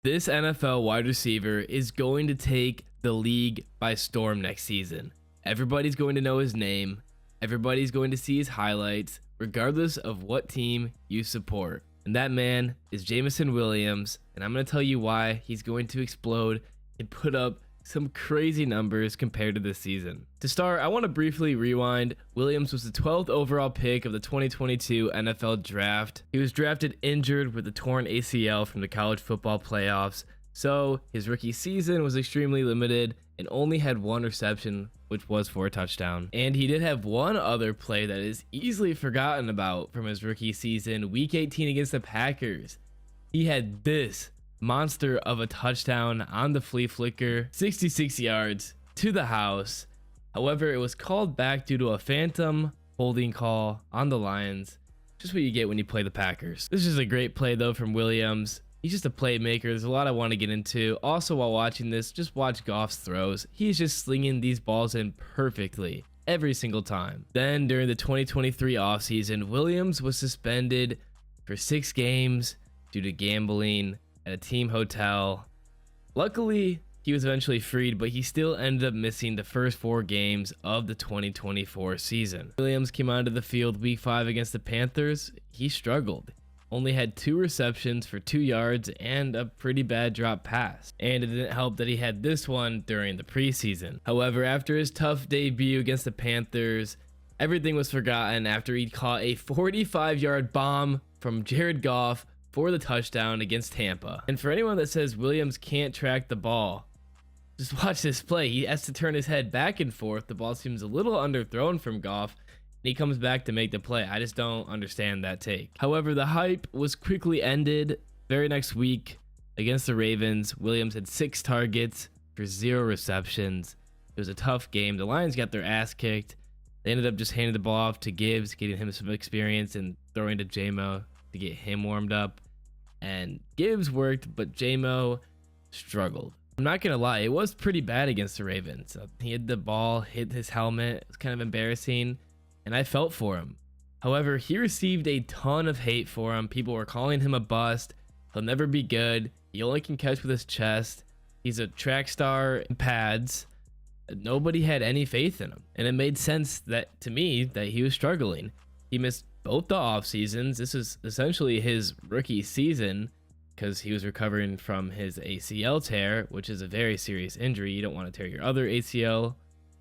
This NFL wide receiver is going to take the league by storm next season. Everybody's going to know his name. Everybody's going to see his highlights, regardless of what team you support. And that man is Jameson Williams. And I'm going to tell you why he's going to explode and put up some crazy numbers compared to this season. To start, I want to briefly rewind. Williams was the 12th overall pick of the 2022 NFL draft. He was drafted injured with a torn ACL from the college football playoffs, so his rookie season was extremely limited and only had one reception, which was for a touchdown. And he did have one other play that is easily forgotten about from his rookie season, week 18 against the Packers. He had this monster of a touchdown on the flea flicker, 66 yards to the house. However, it was called back due to a phantom holding call on the Lions. Just what you get when you play the Packers. This is a great play though from Williams. He's just a playmaker. There's a lot I want to get into. Also, while watching this, just watch Goff's throws. He's just slinging these balls in perfectly every single time. Then during the 2023 offseason, Williams was suspended for 6 games due to gambling at a team hotel. Luckily, he was eventually freed, but he still ended up missing the first 4 games of the 2024 season. Williams came onto the field week 5 against the Panthers. He struggled. Only had 2 receptions for 2 yards and a pretty bad drop pass. And it didn't help that he had this one during the preseason. However, after his tough debut against the Panthers, everything was forgotten after he caught a 45-yard bomb from Jared Goff for the touchdown against Tampa. And for anyone that says Williams can't track the ball, just watch this play. He has to turn his head back and forth. The ball seems a little underthrown from Goff, and he comes back to make the play. I just don't understand that take. However, the hype was quickly ended. Very next week against the Ravens, Williams had 6 targets for 0 receptions. It was a tough game. The Lions got their ass kicked. They ended up just handing the ball off to Gibbs, getting him some experience, and throwing to J-Mo to get him warmed up. And Gibbs worked, but J-Mo struggled. I'm not gonna lie, it was pretty bad against the Ravens. He had the ball, hit his helmet. It was kind of embarrassing, and I felt for him. However, he received a ton of hate for him. People were calling him a bust. He'll never be good. He only can catch with his chest. He's a track star in pads. Nobody had any faith in him, and it made sense that to me that he was struggling. He missed both the off seasons. This is essentially his rookie season because he was recovering from his ACL tear, which is a very serious injury. You don't want to tear your other ACL,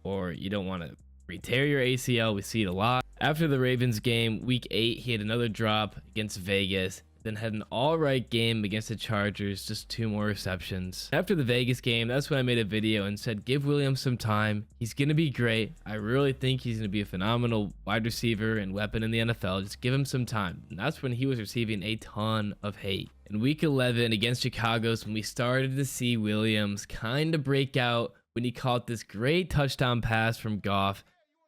or you don't want to re-tear your ACL. We see it a lot. After the Ravens game, week 8, he had another drop against Vegas, then had an all right game against the Chargers, just 2 more receptions. After the Vegas game, that's when I made a video and said, give Williams some time. He's going to be great. I really think he's going to be a phenomenal wide receiver and weapon in the NFL. Just give him some time. And that's when he was receiving a ton of hate. In week 11 against Chicago's when we started to see Williams kind of break out when he caught this great touchdown pass from Goff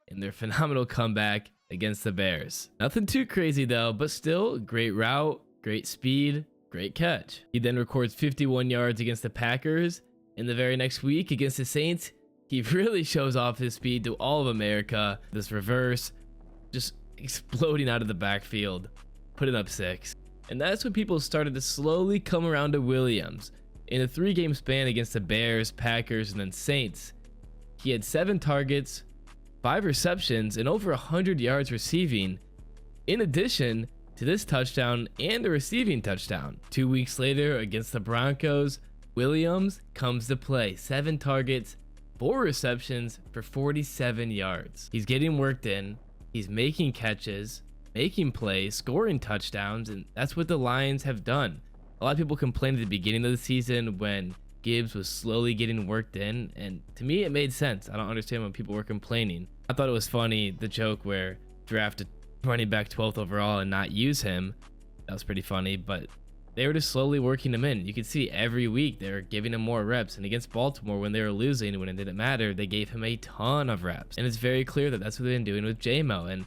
in their phenomenal comeback against the Bears. Nothing too crazy though, but still great route, great speed, great catch. He then records 51 yards against the Packers. In the very next week against the Saints, he really shows off his speed to all of America. This reverse, just exploding out of the backfield, putting up 6. And that's when people started to slowly come around to Williams. In a 3-game span against the Bears, Packers, and then Saints, he had 7 targets, 5 receptions, and over 100 yards receiving. In addition to this touchdown and a receiving touchdown. 2 weeks later against the Broncos, Williams comes to play. 7 targets, 4 receptions for 47 yards. He's getting worked in. He's making catches, making plays, scoring touchdowns, and that's what the Lions have done. A lot of people complained at the beginning of the season when Gibbs was slowly getting worked in, and to me it made sense. I don't understand when people were complaining. I thought it was funny, the joke where drafted running back 12th overall and not use him. That was pretty funny, but they were just slowly working him in. You could see every week they were giving him more reps, and against Baltimore when they were losing, when it didn't matter, they gave him a ton of reps. And it's very clear that that's what they've been doing with J-Mo. And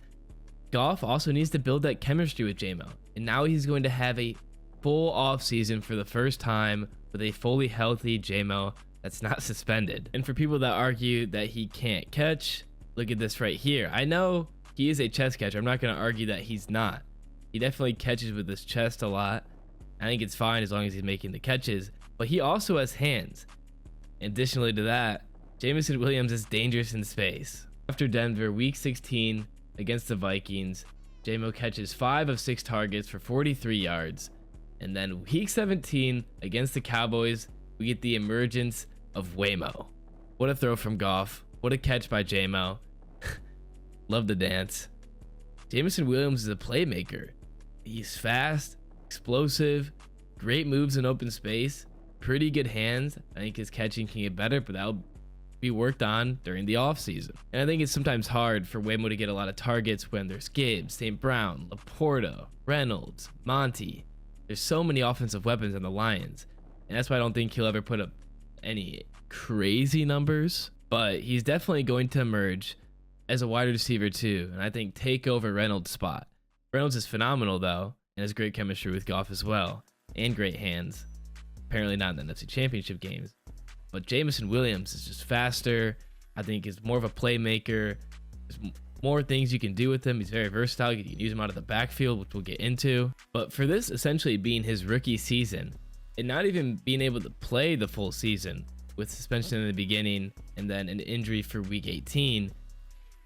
Goff also needs to build that chemistry with J-Mo, and now he's going to have a full off season for the first time with a fully healthy J-Mo that's not suspended. And for people that argue that he can't catch, look at this right here. I know he is a chest catcher. I'm not going to argue that he's not. He definitely catches with his chest a lot. I think it's fine as long as he's making the catches. but he also has hands. Additionally to that, Jameson Williams is dangerous in space. After Denver, week 16 against the Vikings, JMO catches 5 of 6 targets for 43 yards. And then week 17 against the Cowboys, we get the emergence of Waymo. What a throw from Goff. What a catch by JMO. Love the dance. Jameson Williams is a playmaker. He's fast, explosive, great moves in open space, pretty good hands. I think his catching can get better, but that'll be worked on during the offseason. And I think it's sometimes hard for Waymo to get a lot of targets when there's Gibbs, St. Brown, Laporta, Reynolds, Monty. There's so many offensive weapons on the Lions. And that's why I don't think he'll ever put up any crazy numbers. But he's definitely going to emerge as a wide receiver too. And I think take over Reynolds' spot. Reynolds is phenomenal though, and has great chemistry with Goff as well. And great hands. Apparently not in the NFC Championship games. But Jameson Williams is just faster. I think he's more of a playmaker. There's more things you can do with him. He's very versatile. You can use him out of the backfield, which we'll get into. But for this essentially being his rookie season, and not even being able to play the full season with suspension in the beginning and then an injury for week 18,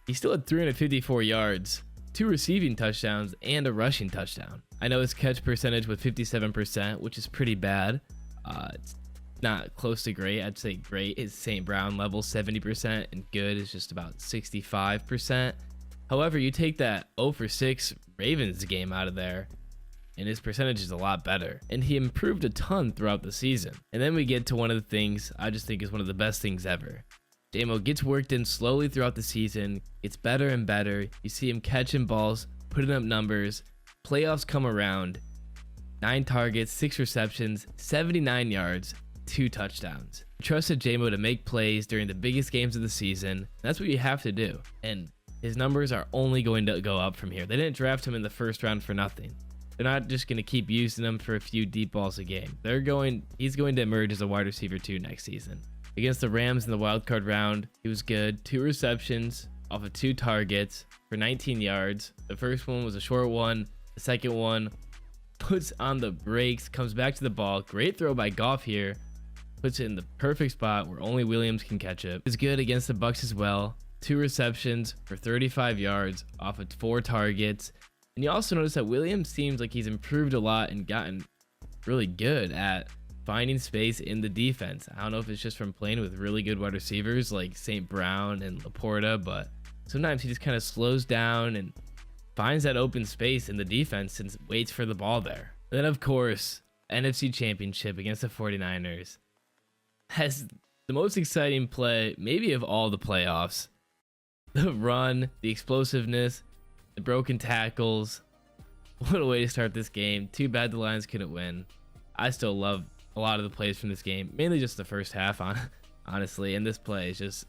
he still had 354 yards, 2 receiving touchdowns, and a rushing touchdown. I know his catch percentage was 57%, which is pretty bad. It's not close to great. I'd say great is St. Brown level, 70%, and good is just about 65%. However, you take that 0 for 6 Ravens game out of there, and his percentage is a lot better. And he improved a ton throughout the season. And then we get to one of the things I just think is one of the best things ever. JMO gets worked in slowly throughout the season, gets better and better. You see him catching balls, putting up numbers. Playoffs come around. 9 targets, 6 receptions, 79 yards, 2 touchdowns. I trusted JMO to make plays during the biggest games of the season. That's what you have to do. And his numbers are only going to go up from here. They didn't draft him in the first round for nothing. They're not just going to keep using him for a few deep balls a game. He's going to emerge as a wide receiver too next season. Against the Rams in the wildcard round, he was good. 2 receptions off of 2 targets for 19 yards. The first one was a short one. The second one puts on the brakes, comes back to the ball. Great throw by Goff here. Puts it in the perfect spot where only Williams can catch it. It's good against the Bucs as well. 2 receptions for 35 yards off of 4 targets. And you also notice that Williams seems like he's improved a lot and gotten really good at finding space in the defense. I don't know if it's just from playing with really good wide receivers like St. Brown and Laporta, but sometimes he just kind of slows down and finds that open space in the defense and waits for the ball there. And then, of course, NFC Championship against the 49ers has the most exciting play, maybe of all the playoffs. The run, the explosiveness, the broken tackles. What a way to start this game. Too bad the Lions couldn't win. I still love a lot of the plays from this game, mainly just the first half, honestly. And this play is just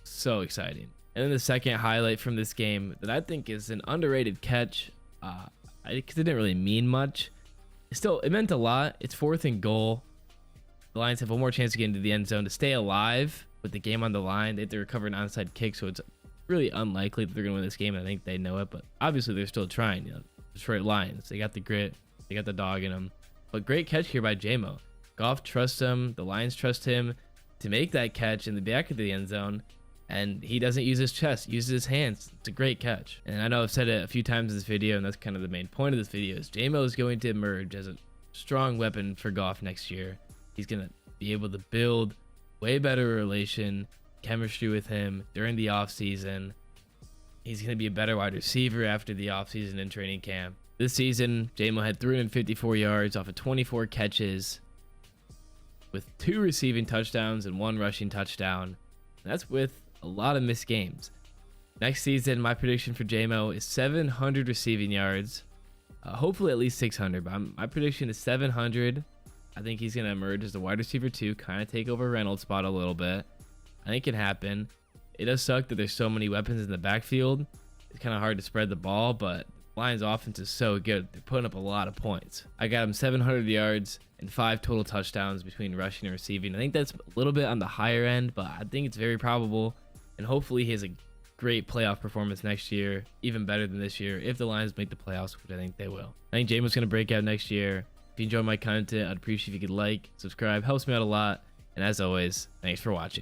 so exciting. And then the second highlight from this game that I think is an underrated catch, because it didn't really mean much. It meant a lot. It's 4th and goal. The Lions have one more chance to get into the end zone to stay alive with the game on the line. They have to recover an onside kick, so it's really unlikely that they're going to win this game. I think they know it, but obviously they're still trying. Detroit Lions, they got the grit, they got the dog in them. But great catch here by JMO. Goff trusts him. The Lions trust him to make that catch in the back of the end zone. And he doesn't use his chest, uses his hands. It's a great catch. And I know I've said it a few times in this video, and that's kind of the main point of this video, is JMO is going to emerge as a strong weapon for Goff next year. He's going to be able to build way better relation, chemistry with him during the offseason. He's going to be a better wide receiver after the offseason and training camp. This season, JMO had 354 yards off of 24 catches with 2 receiving touchdowns and 1 rushing touchdown. That's with a lot of missed games. Next season, my prediction for JMO is 700 receiving yards. Hopefully at least 600, but my prediction is 700. I think he's going to emerge as the wide receiver too, kind of take over Reynolds' spot a little bit. I think it can happen. It does suck that there's so many weapons in the backfield. It's kind of hard to spread the ball, but Lions offense is so good. They're putting up a lot of points. I got him 700 yards and 5 total touchdowns between rushing and receiving. I think that's a little bit on the higher end, but I think it's very probable. And hopefully he has a great playoff performance next year, even better than this year, if the Lions make the playoffs, which I think they will. I think Jameis going to break out next year. If you enjoy my content, I'd appreciate if you could like, subscribe, helps me out a lot. And as always, thanks for watching.